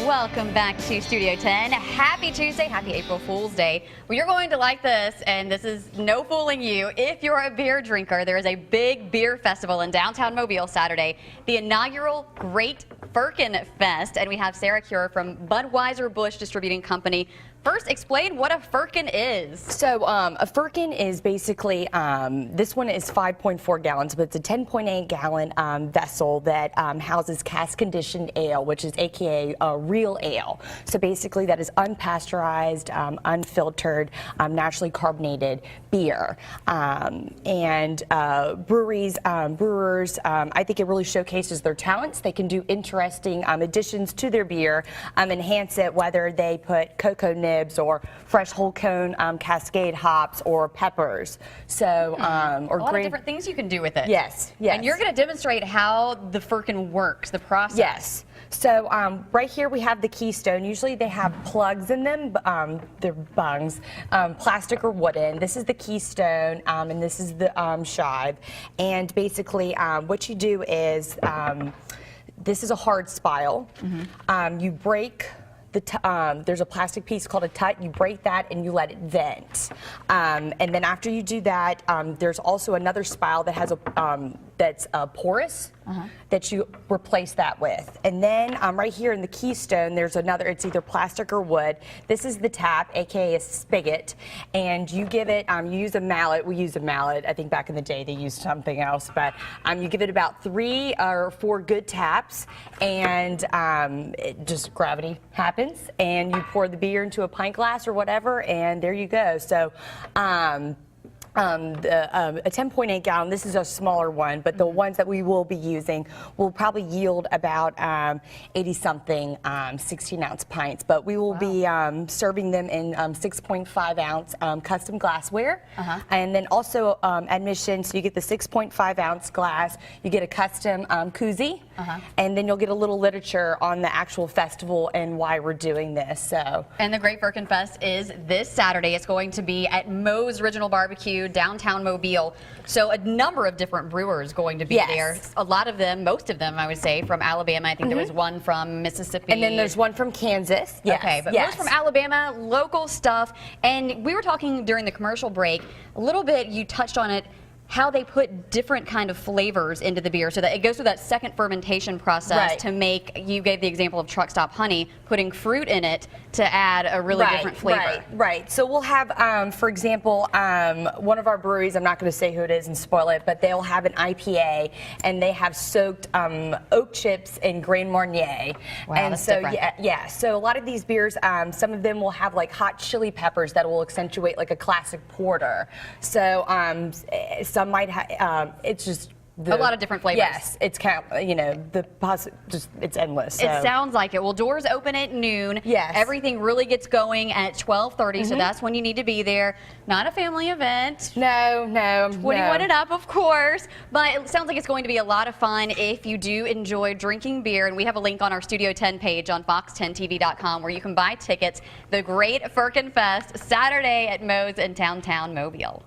Welcome back to Studio 10. Happy Tuesday, happy April Fool's Day. Well, you're going to like this, and this is no fooling you. If you're a beer drinker, there is a big beer festival in downtown Mobile Saturday, the inaugural Great Firkin Fest, and we have Sarah Cure from Budweiser-Busch Distributing Company. First, explain what a firkin is. So a firkin is basically, this one is 5.4 gallons, but it's a 10.8 gallon vessel that houses cask conditioned ale, which is AKA real ale. So basically that is unpasteurized, unfiltered, naturally carbonated beer. And brewers, I think it really showcases their talents. They can do interesting additions to their beer, enhance it, whether they put cocoa nibs or fresh whole cone Cascade hops or peppers. So, or a lot of different things you can do with it. Yes, yes. And you're going to demonstrate how the firkin works, the process. Yes. So right here we have the Keystone. Usually they have plugs in them. They're bungs, plastic or wooden. This is the Keystone, and this is the shive. And basically what you do is, this is a hard spile. You break there's a plastic piece called a tut. You break that and you let it vent. And then after you do that, there's also another spile that has that's porous that you replace that with. And then right here in the Keystone, there's another. It's either plastic or wood. This is the tap, aka a spigot, and you give it. You use a mallet. We use a mallet. I think back in the day they used something else, but you give it about 3 or 4 good taps, and just gravity happens. And you pour the beer into a pint glass or whatever, and there you go. So a 10.8 gallon, this is a smaller one, but the ones that we will be using will probably yield about 80-something 16-ounce pints. But we will be serving them in 6.5 ounce custom glassware. And then also admission, so you get the 6.5 ounce glass, you get a custom koozie, and then you'll get a little literature on the actual festival and why we're doing this. So. And the Great Firkin Fest is this Saturday. It's going to be at Moe's Original Barbecue, downtown Mobile. So a number of different brewers going to be there. A lot of them, most of them, I would say, from Alabama. I think there was one from Mississippi. And then there's one from Kansas. Okay, but most from Alabama, local stuff. And we were talking during the commercial break, a little bit, you touched on it, how they put different kind of flavors into the beer so that it goes through that second fermentation process to make, you gave the example of truck stop honey, putting fruit in it to add a really different flavor. Right. So we'll have, for example, one of our breweries, I'm not going to say who it is and spoil it, but they'll have an IPA, and they have soaked oak chips in Grand Marnier. Wow, and that's so different. So a lot of these beers, some of them will have like hot chili peppers that will accentuate like a classic porter. So some might have, it's just a lot of different flavors. Yes, it's it's endless. So. It sounds like it. Well, doors open at noon. Yes. Everything really gets going at 12:30, so that's when you need to be there. Not a family event. No. 21 and up, of course. But it sounds like it's going to be a lot of fun if you do enjoy drinking beer. And we have a link on our Studio 10 page on fox10tv.com where you can buy tickets. The Great Firkin Fest, Saturday at Moe's in downtown Mobile.